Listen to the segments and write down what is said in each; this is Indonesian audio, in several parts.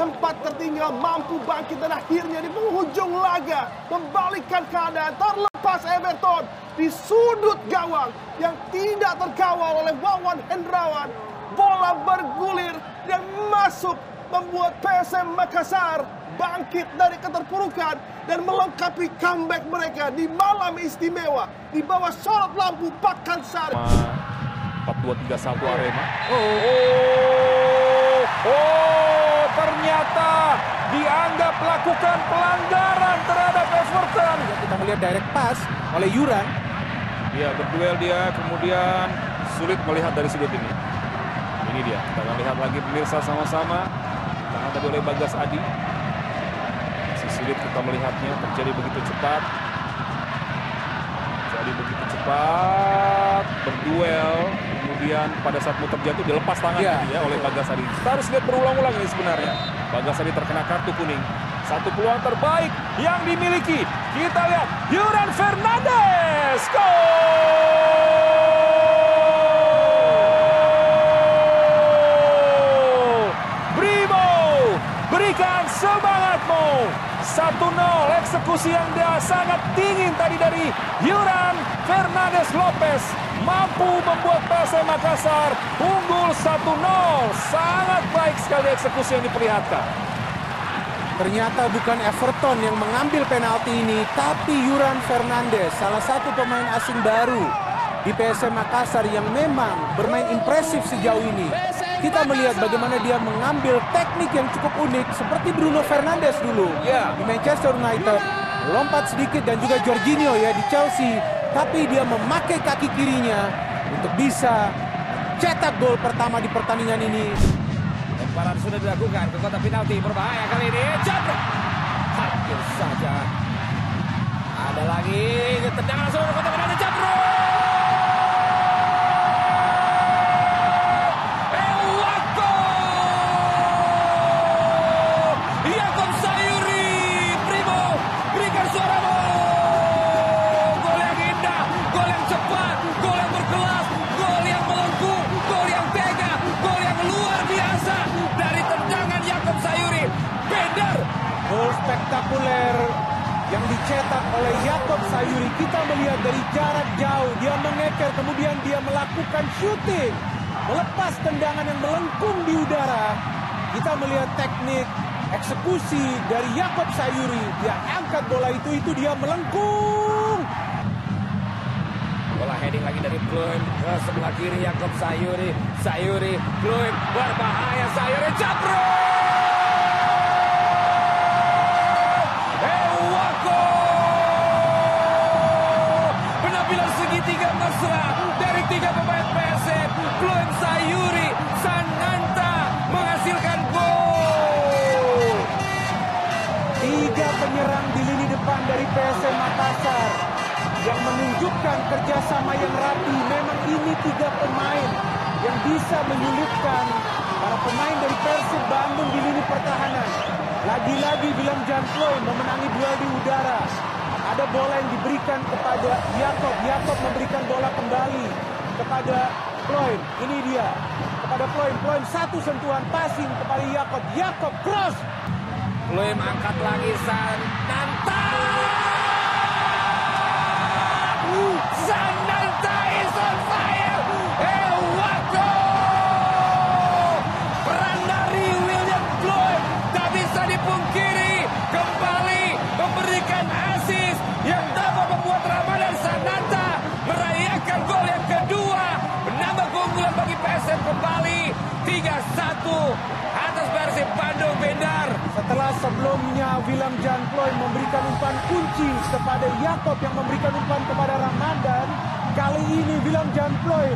sempat tertinggal mampu bangkit dan akhirnya di penghujung laga membalikkan keadaan. Terlepas Everton di sudut gawang yang tidak terkawal oleh Wawan Hendrawan. Bola bergulir dan masuk membuat PSM Makassar bangkit dari keterpurukan dan melengkapi comeback mereka di malam istimewa di bawah sorot lampu Pakansari. 4-2-3-1 Arema. Ternyata dianggap melakukan pelanggaran terhadap Everton. Kita melihat direct pass oleh Yuran. Ya, berduel dia, kemudian sulit melihat dari sudut ini. Ini dia, kita akan lihat lagi pemirsa sama-sama. Tangan tadi oleh Bagas Adi. Masih sulit kita melihatnya, terjadi begitu cepat. Berduel. Kemudian pada saat mau terjatuh dilepas tangan ya oleh Bagas Adi. Kita harus lihat berulang-ulang ini sebenarnya. Bagas Adi terkena kartu kuning. Satu peluang terbaik yang dimiliki. Kita lihat Yuran Fernandes. Gol! Brimo, berikan semangatmu. 1-0, eksekusi yang sangat dingin tadi dari Yuran Fernandes Lopez. Mampu membuat PSM Makassar unggul 1-0. Sangat baik sekali eksekusi yang diperlihatkan. Ternyata bukan Everton yang mengambil penalti ini, tapi Yuran Fernandes, salah satu pemain asing baru di PSM Makassar yang memang bermain impresif sejauh ini. Kita melihat bagaimana dia mengambil teknik yang cukup unik seperti Bruno Fernandes dulu di Manchester United. Lompat sedikit dan juga Jorginho ya di Chelsea. Tapi dia memakai kaki kirinya untuk bisa cetak gol pertama di pertandingan ini. Lemparan sudah dilakukan ke kotak penalti, berbahaya kali ini. Jabra, hampir saja. Ada lagi tendangan langsung ke kotak penalti. Jabra. Yakob Sayuri, Primo, berikan suaramu. Gol yang indah, gol yang cepat, gol yang berkelas, gol yang melengkung, gol yang tega, gol yang luar biasa dari tendangan Yakob Sayuri. Bender. Gol spektakuler yang dicetak oleh Yakob Sayuri. Kita melihat dari jarak jauh, dia mengeker, kemudian dia melakukan shooting. Melepas tendangan yang melengkung di udara. Kita melihat teknik eksekusi dari Yakob Sayuri. Dia angkat bola itu dia melengkung. Bola heading lagi dari Bloem ke sebelah kiri Yakob Sayuri. Sayuri, Bloem, berbahaya Sayuri, Jabro! Ewako! Penampilan segitiga mesra dari 3 pemain PSM. Bloem, Sayuri, Sananta menghasilkan gol. 3 penyerang di lini depan dari PSM Makassar yang menunjukkan kerjasama yang rapi. Memang ini 3 pemain yang bisa menyulitkan para pemain dari Persib Bandung di lini pertahanan. Lagi-lagi Willem Jan Ploy memenangi duel di udara. Ada bola yang diberikan kepada Yakob. Yakob memberikan bola kembali kepada Ploy. Ini dia kepada Ploy. Ploy satu sentuhan passing kepada Yakob. Yakob cross. Bloem angkat lagi Sananta. Sananta is on fire. Ewako. Peran dari William Bloem tak bisa dipungkiri. Kembali memberikan assist yang dapat membuat Ramadan Sananta merayakan gol yang kedua. Menambah keunggulan bagi PSM kembali 3-1 atas Persib Bandung. Bendar. Setelah sebelumnya Willem Jan Ploy memberikan umpan kunci kepada Yakob yang memberikan umpan kepada Ramadan, kali ini Willem Jan Ploy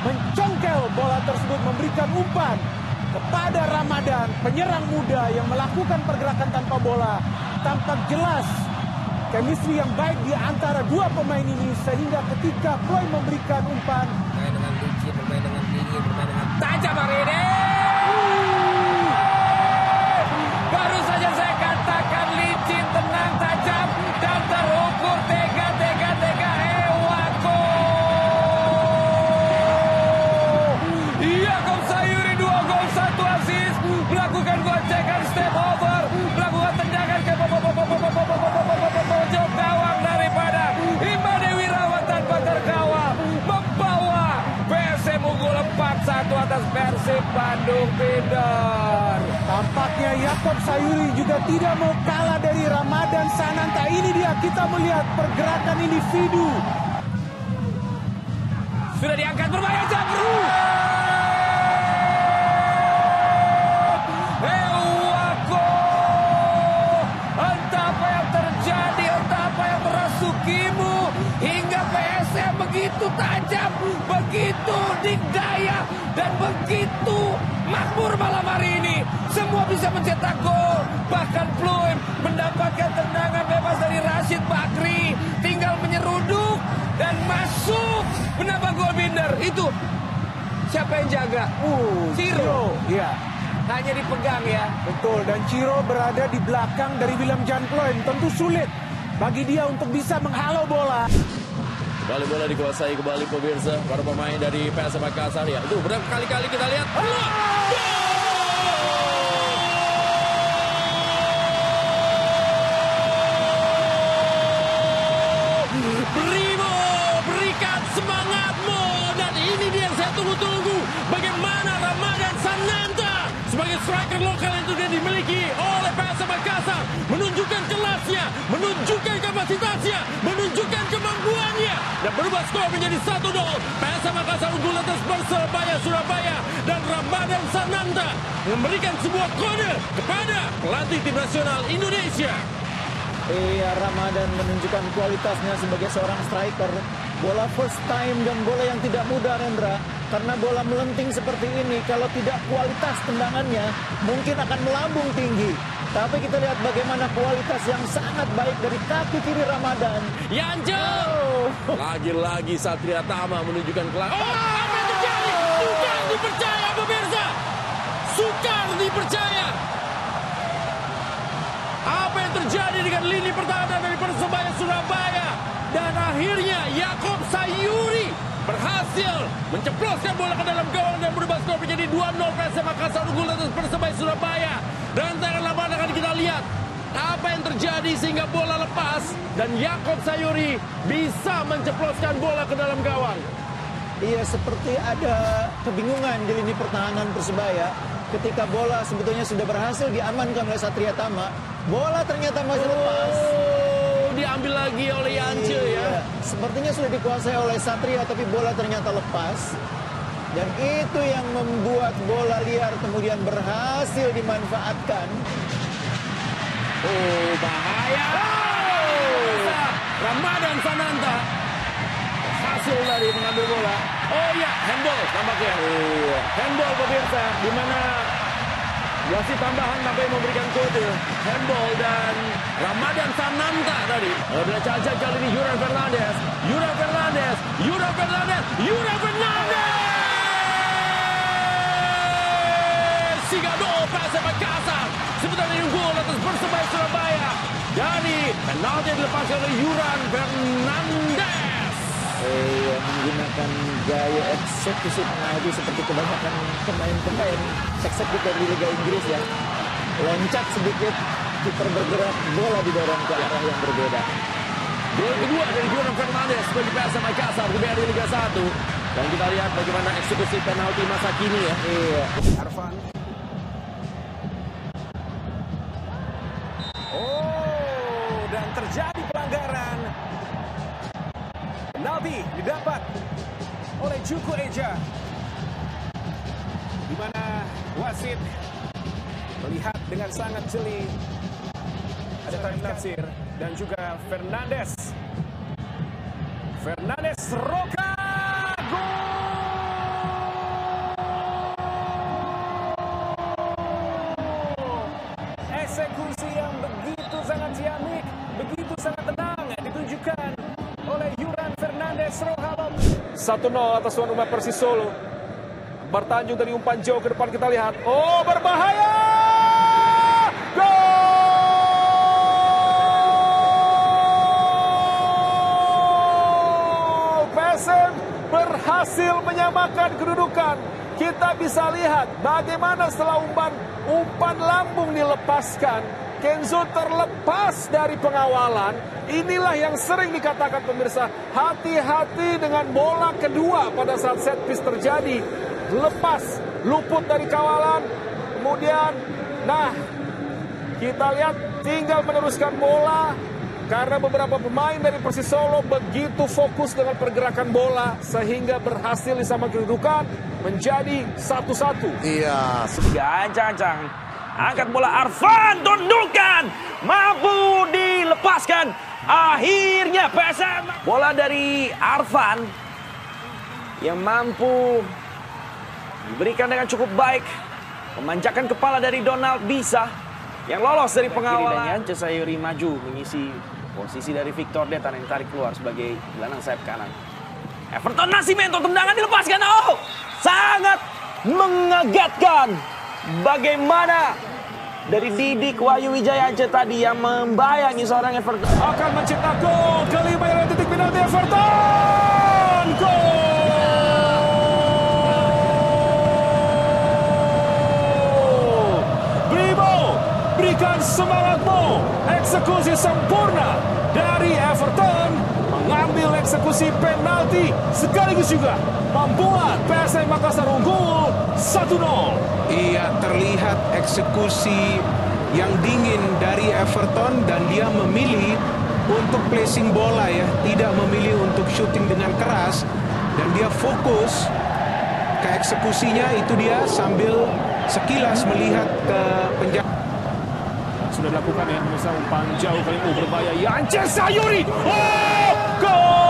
mencongkel bola tersebut, memberikan umpan kepada Ramadan, penyerang muda yang melakukan pergerakan tanpa bola. Tampak jelas chemistry yang baik di antara 2 pemain ini, sehingga ketika Ploy memberikan umpan, Bermain dengan licin, bermain dengan dingin, bermain dengan tajam hari ini. Baru saja saya katakan licin, tenang, tajam, dan terukur. Tega. Ewako. Yakob Sayuri 2 gol 1 assist. Melakukan gocekan step atas Persib Bandung Binder. Tampaknya Yakob Sayuri juga tidak mau kalah dari Ramadan Sananta. Ini dia, kita melihat pergerakan individu. Sudah diangkat berbahaya Jabru. Ewako. Entah apa yang terjadi, entah apa yang merasukimu. Hingga PSM begitu tajam, begitu dikdaya, dan begitu makmur malam hari ini. Semua bisa mencetak gol. Bahkan Pluim mendapatkan tendangan bebas dari Rashid Bakri. Tinggal menyeruduk dan masuk. Menambah gol Binder. Itu siapa yang jaga? Ciro. Iya. Hanya dipegang ya. Betul, dan Ciro berada di belakang dari William Jan Pluim. Tentu sulit bagi dia untuk bisa menghalau bola. Kembali bola dikuasai kembali pemirsa para pemain dari PSM Makassar ya. Itu berkali-kali kita lihat. Primo, berikan semangatmu. Dan ini dia yang saya tunggu-tunggu. Bagaimana Ramadan Sananta sebagai striker lokal yang sudah dimiliki oleh PSM Makassar menunjukkan kelasnya, menunjukkan kapasitasnya, menunjukkan kemampuannya dan berubah skor menjadi 1-0. PSM Makassar unggul atas Persebaya Surabaya dan Ramadan Sananta memberikan sebuah kode kepada pelatih tim nasional Indonesia. Iya, Ramadan menunjukkan kualitasnya sebagai seorang striker. Bola first time dan bola yang tidak mudah, Rendra. Karena bola melenting seperti ini, kalau tidak kualitas tendangannya, mungkin akan melambung tinggi. Tapi kita lihat bagaimana kualitas yang sangat baik dari kaki kiri Ramadan. Yanjel! Lagi-lagi Satria Tama menunjukkan kelas. Oh, apa yang terjadi? Sukar dipercaya pemirsa. Sukar dipercaya. Apa yang terjadi dengan lini pertahanan dari Persebaya Surabaya? Dan akhirnya Yakob Sayuri berhasil menceploskan bola ke dalam gawang dan berubah skor menjadi 2-0. PSM Makassar unggul atas Persebaya Surabaya. Dan tangan lapan akan kita lihat apa yang terjadi sehingga bola lepas dan Yakob Sayuri bisa menceploskan bola ke dalam gawang. Iya, seperti ada kebingungan di lini pertahanan Persebaya ketika bola sebetulnya sudah berhasil diamankan oleh Satria Tama. Bola ternyata masih lepas. Diambil lagi oleh Yance ya. Sepertinya sudah dikuasai oleh Satria, tapi bola ternyata lepas. Dan itu yang membuat bola liar kemudian berhasil dimanfaatkan. Oh, bahaya. Ramadan Sananta hasil dari mengambil bola. Oh ya, handball nampaknya. Handball pemirsa, di mana wasit tambahan sampai memberikan kode handball dan Ramadan Sananta tadi. Bila caca kali ini Yuran Fernandes. Sigado PSM Makassar sebentar ini gol atas Persebaya Surabaya dari penalti yang dilepaskan oleh Yuran Fernandes. Menggunakan gaya eksekusi pengadu seperti kebanyakan pemain-pemain eksekutif dari Liga Inggris ya. Loncat sedikit, kiper bergerak, bola didorong ke arah yang berbeda. Gol kedua dari Yuran Fernandes bagi PSM Makassar di Liga 1. Dan kita lihat bagaimana eksekusi penalti masa kini ya. Iya. Arfan. Oh, dan terjadi pelanggaran. Penalti didapat oleh Juku Eja. Di mana wasit melihat dengan sangat jeli ada Tarik Natsir dan juga Fernandes. Roka, gol! Eksekusi yang begitu sangat ciamik, begitu sangat tenang ditunjukkan oleh Yuran Fernandes Rohalop. 1-0 atas tuan rumah Persis Solo. Bertanjung dari umpan jauh ke depan, kita lihat. Oh, berbahaya! Gol! PSM berhasil menyamakan kedudukan. Kita bisa lihat bagaimana setelah umpan lambung dilepaskan, Kenzo terlepas dari pengawalan. Inilah yang sering dikatakan pemirsa, hati-hati dengan bola kedua pada saat set piece terjadi. lepas, luput dari kawalan. Kemudian, nah, kita lihat tinggal meneruskan bola. Karena beberapa pemain dari Persis Solo begitu fokus dengan pergerakan bola sehingga berhasil disamakan kedudukan menjadi 1-1. Iya. Ancang-ancang. Angkat bola Arfan, tundukan. Mampu dilepaskan. Akhirnya PSM. Bola dari Arfan yang mampu diberikan dengan cukup baik. Memanjakan kepala dari Donald bisa. Yang lolos dari pengawalan. Yance Sayuri maju mengisi posisi dari Victor Detan yang tarik keluar sebagai gelandang sayap kanan. Everton Nascimento, tendangan dilepaskan. Oh, sangat mengagetkan. Bagaimana dari Didik Wahyu Wijayance tadi yang membayangi seorang Everton. Akan mencetak gol kelima yang titik penalti Everton. Gol! Berikan semangatmu, eksekusi sempurna dari Everton mengambil eksekusi penalti sekaligus juga membuat PSM Makassar unggul 1-0. Iya, terlihat eksekusi yang dingin dari Everton dan dia memilih untuk placing bola ya, tidak memilih untuk shooting dengan keras dan dia fokus ke eksekusinya. Itu dia sambil sekilas melihat ke penjaga. Sudah dilakukan ya, pemirsa, umpan jauh kali ini berbahaya. Yance Sayuri, oh, gol!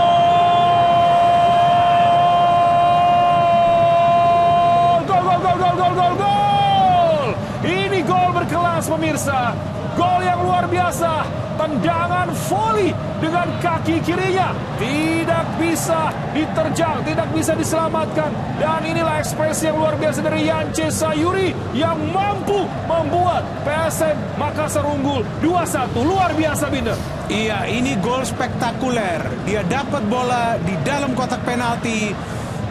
Ini gol berkelas pemirsa, gol yang luar biasa. Tendangan volley dengan kaki kirinya tidak bisa diterjang, tidak bisa diselamatkan. Dan inilah ekspresi yang luar biasa dari Yance Sayuri yang mampu membuat PSM Makassar unggul 2-1. Luar biasa, Binder. Iya, ini gol spektakuler. Dia dapat bola di dalam kotak penalti.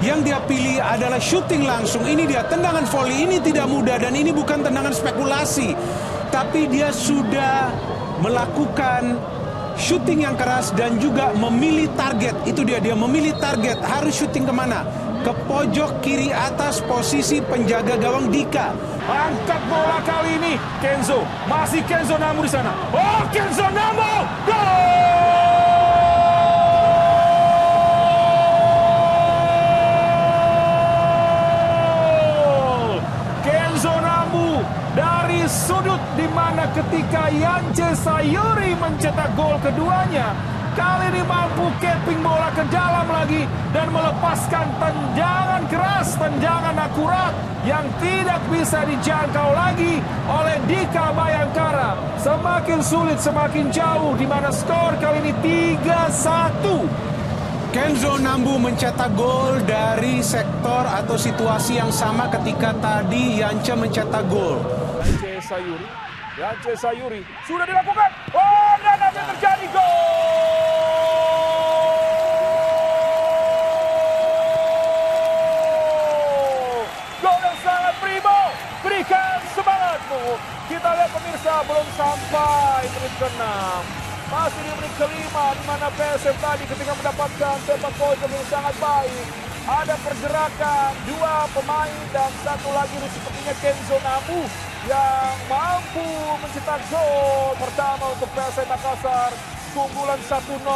Yang dia pilih adalah shooting langsung. Ini dia tendangan volley. Ini tidak mudah dan ini bukan tendangan spekulasi. Tapi dia sudah melakukan shooting yang keras dan juga memilih target. Itu dia memilih target. Harus shooting kemana? Ke pojok kiri atas posisi penjaga gawang Dika. Angkat bola kali ini Kenzo. Masih Kenzo Nambu di sana. Oh, Kenzo Nambu! Gol! Kenzo Nambu dari sudut di mana ketika Yance Sayuri mencetak gol keduanya, kali ini mampu capping bola ke dalam lagi dan melepaskan tendangan keras, tendangan akurat yang tidak bisa dijangkau lagi oleh Dika Bayangkara. Semakin sulit, semakin jauh, di mana skor kali ini 3-1. Kenzo Nambu mencetak gol dari sektor atau situasi yang sama ketika tadi Yance mencetak gol. Yance Sayuri sudah dilakukan. Oh, dan apa yang terjadi? Gol! Gol yang sangat primo. Berikan semangatmu. Kita lihat pemirsa, belum sampai menit ke-6. Masih di menit ke-5 di mana PSM tadi ketika mendapatkan sepak pojok yang sangat baik. Ada pergerakan dua pemain dan satu lagi sepertinya Kenzo Nambu yang mampu mencetak gol pertama untuk PSM Makassar. Keunggulan 1-0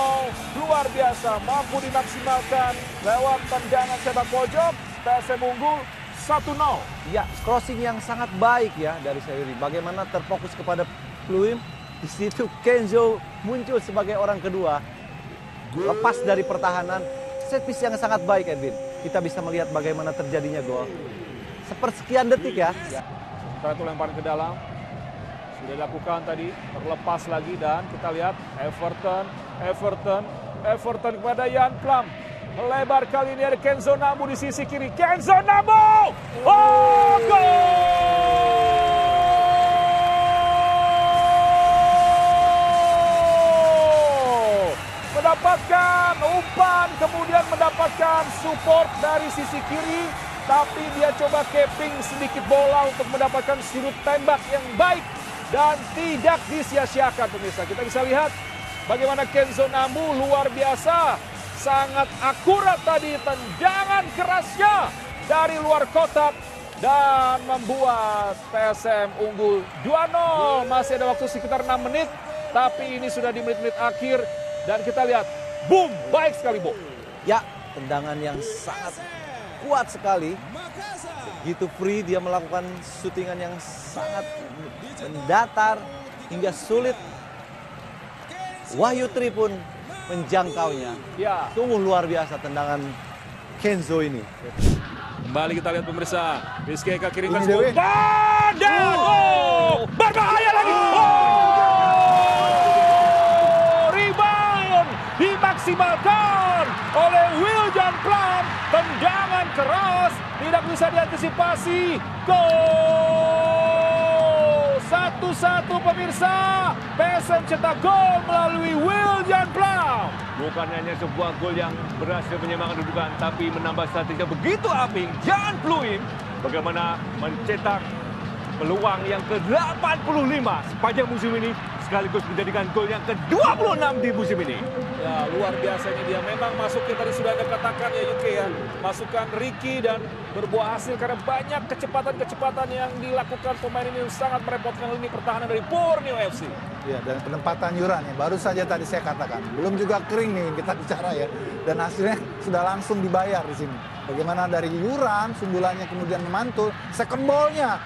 luar biasa, mampu dimaksimalkan lewat tendangan sepak pojok. PSM unggul 1-0. Ya, crossing yang sangat baik ya dari Sayuri. Bagaimana terfokus kepada Pluim. Di situ Kenzo muncul sebagai orang kedua. Lepas dari pertahanan. Set piece yang sangat baik, Edwin. Kita bisa melihat bagaimana terjadinya gol. Sepersekian detik ya. Sementara itu lemparan ke dalam. Sudah dilakukan tadi. Terlepas lagi dan kita lihat Everton kepada Yan Plam. Melebar kali ini ada Kenzo Nambu di sisi kiri. Kenzo Nambu! Oh, gol! Mendapatkan umpan, kemudian mendapatkan support dari sisi kiri. Tapi dia coba capping sedikit bola untuk mendapatkan sudut tembak yang baik. Dan tidak disia-siakan pemirsa. Kita bisa lihat bagaimana Kenzo Nambu luar biasa. Sangat akurat tadi tendangan kerasnya. dari luar kotak dan membuat PSM unggul 2-0. Masih ada waktu sekitar 6 menit, tapi ini sudah di menit-menit akhir dan kita lihat, boom, baik sekali, Bo. Ya, tendangan yang sangat kuat sekali. Begitu free, dia melakukan syutingan yang sangat mendatar hingga sulit. Wahyu Tri pun menjangkaunya. Ya. Sungguh luar biasa tendangan Kenzo ini. Kembali kita lihat pemirsa. Rizky Eka kirimkan Ini Dewi. dan berbahaya lagi. Rebound dimaksimalkan oleh Wiljan Plam. Tendangan keras tidak bisa diantisipasi. Gol 1-1 pemirsa. PSM cetak gol melalui Wiljan Plam. Bukan hanya sebuah gol yang berhasil menyeimbangkan kedudukan, tapi menambah statistik begitu apik. Jan Pluim bagaimana mencetak peluang yang ke-85 sepanjang musim ini, sekaligus menjadikan gol yang ke-26 di musim ini. Ya, luar biasa ini dia. Memang masuknya tadi sudah Anda katakan ya Yuki ya. Masukan Ricky dan berbuah hasil karena banyak kecepatan-kecepatan yang dilakukan pemain ini sangat merepotkan lini pertahanan dari Borneo FC. Ya, dan penempatan Yuran ya, baru saja tadi saya katakan. Belum juga kering nih kita bicara ya. Dan hasilnya sudah langsung dibayar di sini. Bagaimana dari Yuran, sundulannya kemudian memantul, second ball-nya